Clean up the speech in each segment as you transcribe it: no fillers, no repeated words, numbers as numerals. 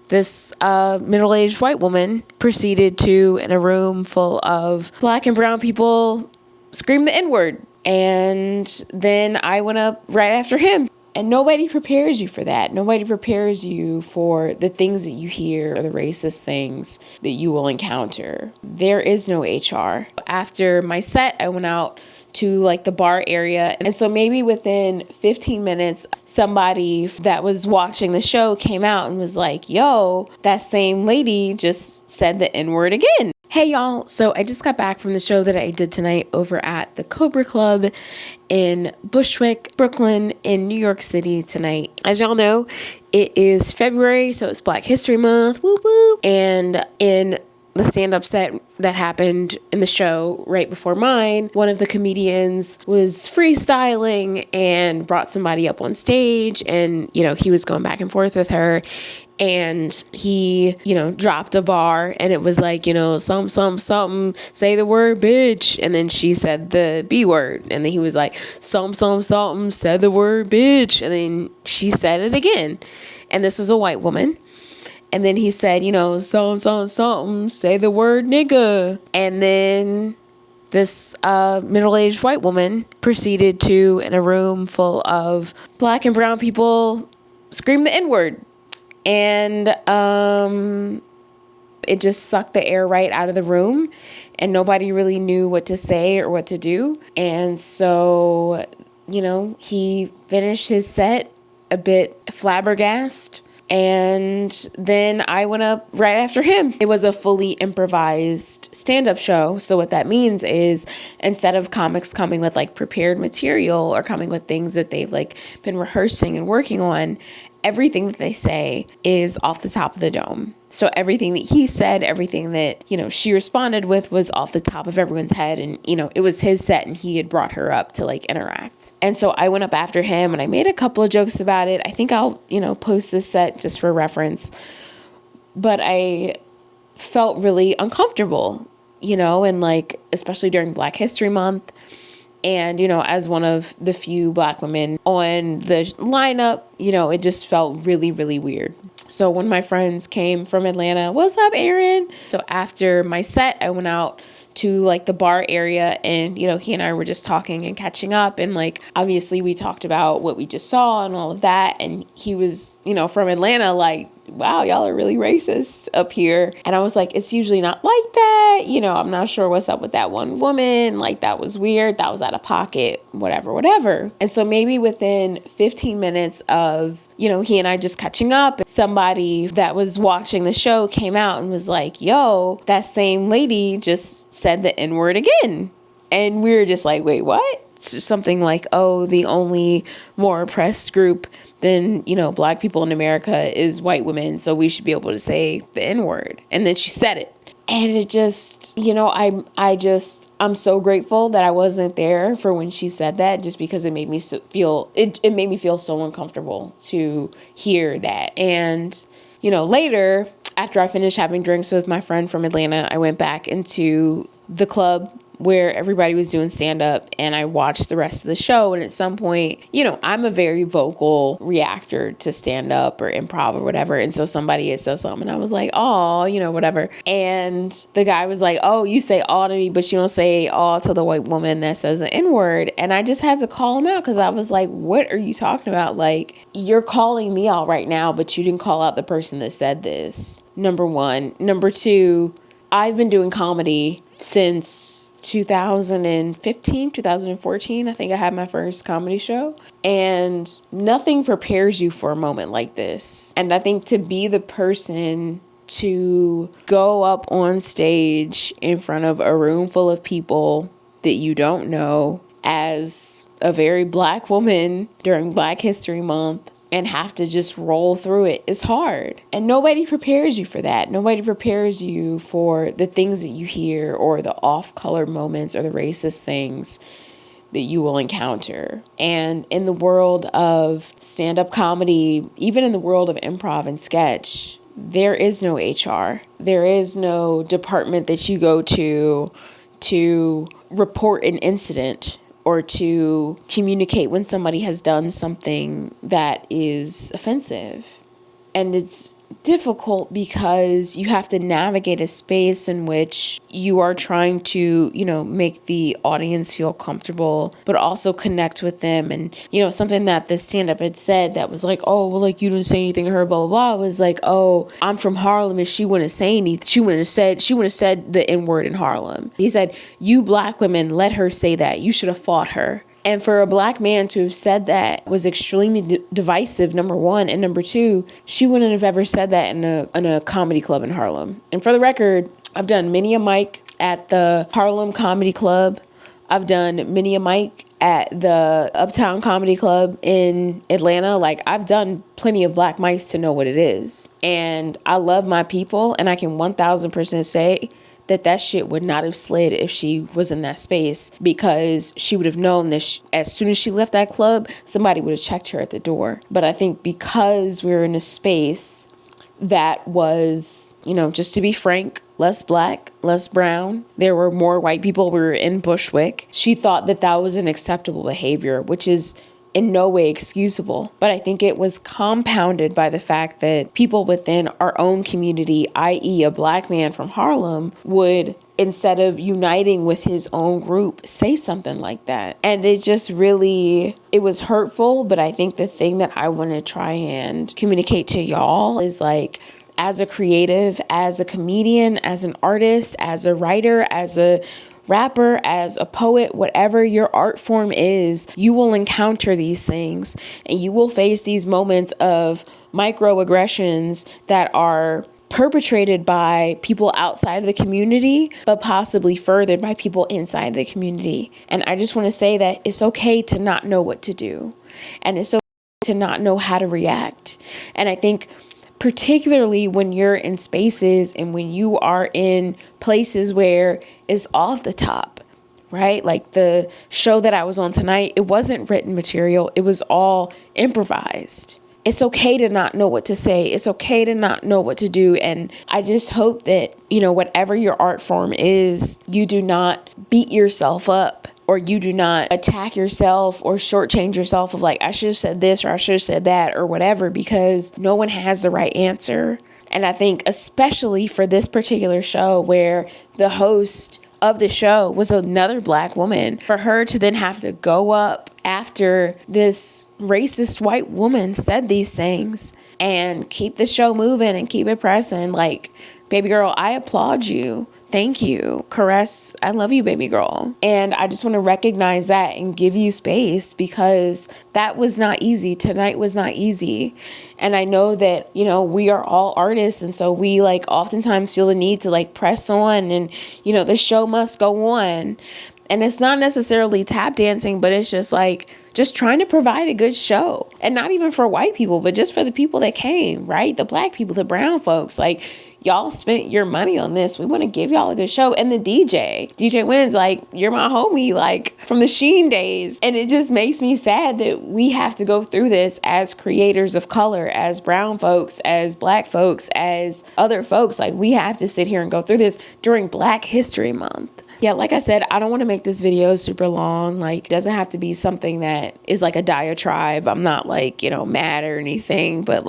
this middle-aged white woman proceeded to, in a room full of black and brown people, scream the N-word. And then I went up right after him. And nobody prepares you for that. Nobody prepares you for the things that you hear or the racist things that you will encounter. There is no HR. After my set, I went out to like the bar area. And so maybe within 15 minutes, somebody that was watching the show came out and was like, yo, that same lady just said the N-word again. Hey y'all, so I just got back from the show that I did tonight over at the Cobra Club in Bushwick, Brooklyn, in New York City tonight. As y'all know, it is February, so it's Black History Month, whoop whoop. And in the stand-up set that happened in the show right before mine, one of the comedians was freestyling and brought somebody up on stage, and, you know, he was going back and forth with her. And he, you know, dropped a bar and it was like, you know, something, say the word bitch. And then she said the B word. And then he was like, something, said the word bitch. And then she said it again. And this was a white woman. And then he said, you know, something, say the word nigga. And then this middle-aged white woman proceeded to, in a room full of black and brown people, scream the N-word. And it just sucked the air right out of the room, and nobody really knew what to say or what to do. And so, you know, he finished his set a bit flabbergasted, and then I went up right after him. It was a fully improvised stand-up show. So what that means is, instead of comics coming with like prepared material or coming with things that they've like been rehearsing and working on, everything that they say is off the top of the dome. So everything that he said, everything that, you know, she responded with was off the top of everyone's head. And, you know, it was his set and he had brought her up to like interact. And so I went up after him and I made a couple of jokes about it. I think I'll, you know, post this set just for reference. But I felt really uncomfortable, you know, and like, especially during Black History Month. And, you know, as one of the few black women on the lineup, you know, it just felt really, really weird. So when my friends came from Atlanta, what's up, Aaron? So after my set, I went out to like the bar area and, you know, he and I were just talking and catching up. And like, obviously we talked about what we just saw and all of that. And he was, you know, from Atlanta, like, wow, y'all are really racist up here. And I was like, it's usually not like that. You know, I'm not sure what's up with that one woman. Like, that was weird. That was out of pocket, whatever. And so maybe within 15 minutes of, you know, he and I just catching up, somebody that was watching the show came out and was like, yo, that same lady just said the N-word again. And we were just like, wait, what? Something like, oh, the only more oppressed group than, you know, black people in America is white women, so we should be able to say the N-word. And then she said it. And it just, you know, I'm so grateful that I wasn't there for when she said that, just because it made me feel so uncomfortable to hear that. And, you know, later, after I finished having drinks with my friend from Atlanta, I went back into the club where everybody was doing stand-up, and I watched the rest of the show. And at some point, you know, I'm a very vocal reactor to stand-up or improv or whatever. And so somebody had said something and I was like, oh, you know, whatever. And the guy was like, oh, you say aw to me, but you don't say aw to the white woman that says the N-word. And I just had to call him out because I was like, what are you talking about? Like, you're calling me out right now, but you didn't call out the person that said this. Number one. Number two, I've been doing comedy since 2015, 2014, I think I had my first comedy show, and nothing prepares you for a moment like this. And I think to be the person to go up on stage in front of a room full of people that you don't know as a very black woman during Black History Month and have to just roll through it is hard. And nobody prepares you for that. Nobody prepares you for the things that you hear or the off-color moments or the racist things that you will encounter. And in the world of stand-up comedy, even in the world of improv and sketch, there is no HR. There is no department that you go to report an incident or to communicate when somebody has done something that is offensive. And it's difficult because you have to navigate a space in which you are trying to, make the audience feel comfortable, but also connect with them. And, something that the stand-up had said that was like, oh, well, like, you didn't say anything to her, blah, blah, blah, was like, oh, I'm from Harlem, and she wouldn't say anything. She wouldn't have said the N-word in Harlem. He said, you black women, let her say that. You should have fought her. And for a black man to have said that was extremely divisive, number one. And number two, she wouldn't have ever said that in a comedy club in Harlem. And for the record, I've done many a mic at the Harlem Comedy Club. I've done many a mic at the Uptown Comedy Club in Atlanta. Like, I've done plenty of black mics to know what it is. And I love my people, and I can 1000% say that shit would not have slid if she was in that space, because she would have known that as soon as she left that club, somebody would have checked her at the door. But I think because we're in a space that was, just to be frank, less black, less brown, there were more white people. We were in Bushwick. She thought that was an acceptable behavior, which is in no way excusable. But I think it was compounded by the fact that people within our own community, i.e. a black man from Harlem, would, instead of uniting with his own group, say something like that. And it just really, it was hurtful. But I think the thing that I want to try and communicate to y'all is, like, as a creative, as a comedian, as an artist, as a writer, as a rapper, as a poet, whatever your art form is, you will encounter these things, and you will face these moments of microaggressions that are perpetrated by people outside of the community, but possibly furthered by people inside the community. And I just want to say that it's okay to not know what to do, and it's okay to not know how to react. And I think particularly when you're in spaces and when you are in places where it's off the top, right? Like the show that I was on tonight, it wasn't written material. It was all improvised. It's okay to not know what to say. It's okay to not know what to do. And I just hope that, whatever your art form is, you do not beat yourself up, or you do not attack yourself or shortchange yourself of like, I should have said this or I should have said that or whatever, because no one has the right answer. And I think especially for this particular show, where the host of the show was another black woman, for her to then have to go up after this racist white woman said these things and keep the show moving and keep it pressing, like, baby girl, I applaud you. Thank you. Caress, I love you, baby girl. And I just want to recognize that and give you space, because that was not easy. Tonight was not easy. And I know that, we are all artists. And so we oftentimes feel the need to press on, and, the show must go on. And it's not necessarily tap dancing, but it's just just trying to provide a good show. And not even for white people, but just for the people that came, right? The black people, the brown folks, y'all spent your money on this. We want to give y'all a good show. And the DJ Wynn's you're my homie, from the Sheen days. And it just makes me sad that we have to go through this as creators of color, as brown folks, as black folks, as other folks. We have to sit here and go through this during Black History Month. Yeah, like I said, I don't want to make this video super long. It doesn't have to be something that is a diatribe. I'm not mad or anything, but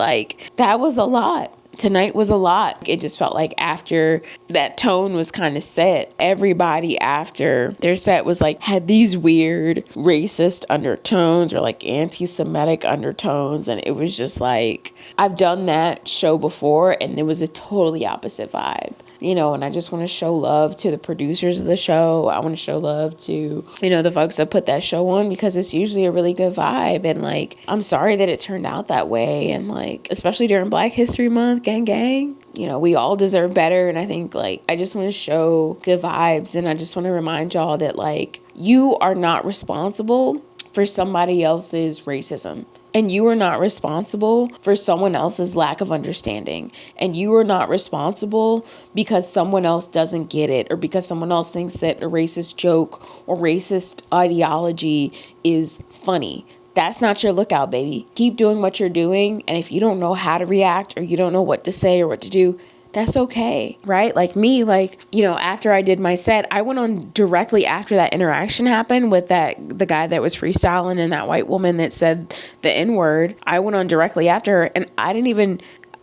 that was a lot. Tonight was a lot. It just felt like after that tone was kind of set, everybody after their set was had these weird racist undertones or anti-Semitic undertones. And it was just I've done that show before, and it was a totally opposite vibe. And I just want to show love to the producers of the show. I want to show love to, the folks that put that show on, because it's usually a really good vibe. And I'm sorry that it turned out that way. And especially during Black History Month, gang, gang, we all deserve better. And I think I just want to show good vibes. And I just want to remind y'all that you are not responsible for somebody else's racism. And you are not responsible for someone else's lack of understanding. And you are not responsible because someone else doesn't get it, or because someone else thinks that a racist joke or racist ideology is funny. That's not your lookout, baby. Keep doing what you're doing. And if you don't know how to react, or you don't know what to say or what to do, that's okay, right? Me, after I did my set, I went on directly after that interaction happened with the guy that was freestyling and that white woman that said the N-word. I went on directly after her, and I didn't even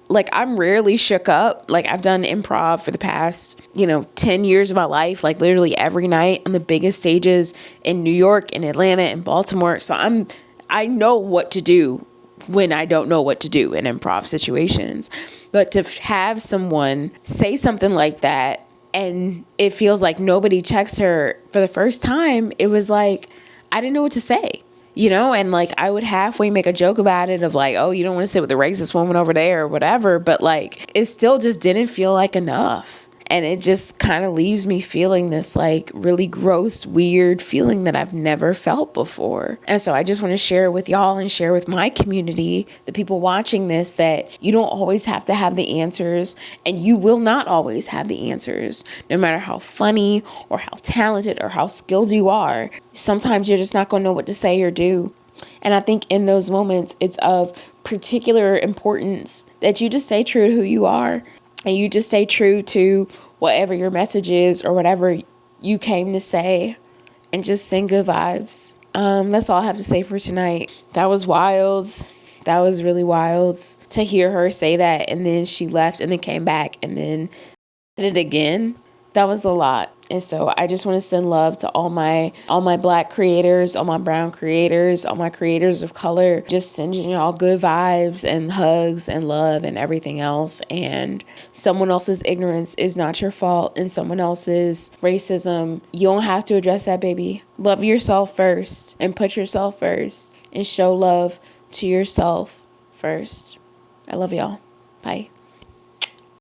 like, I'm rarely shook up. Like, I've done improv for the past, 10 years of my life, like literally every night on the biggest stages in New York and Atlanta and Baltimore. So I know what to do when I don't know what to do in improv situations. But to have someone say something like that, and it feels like nobody checks her for the first time, it was like, I didn't know what to say. And like, I would halfway make a joke about it of like, oh, you don't want to sit with the racist woman over there or whatever. But like, it still just didn't feel like enough. And it just kind of leaves me feeling this like really gross, weird feeling that I've never felt before. And so I just want to share with y'all and share with my community, the people watching this, that you don't always have to have the answers, and you will not always have the answers, no matter how funny or how talented or how skilled you are. Sometimes you're just not going to know what to say or do. And I think in those moments, it's of particular importance that you just stay true to who you are. And you just stay true to whatever your message is or whatever you came to say, and just sing good vibes. That's all I have to say for tonight. That was wild. That was really wild to hear her say that. And then she left and then came back and then did it again. That was a lot. And so I just want to send love to all my Black creators, all my brown creators, all my creators of color, just sending y'all good vibes and hugs and love and everything else. And someone else's ignorance is not your fault, and someone else's racism, you don't have to address that, baby. Love yourself first and put yourself first and show love to yourself first. I love y'all. Bye.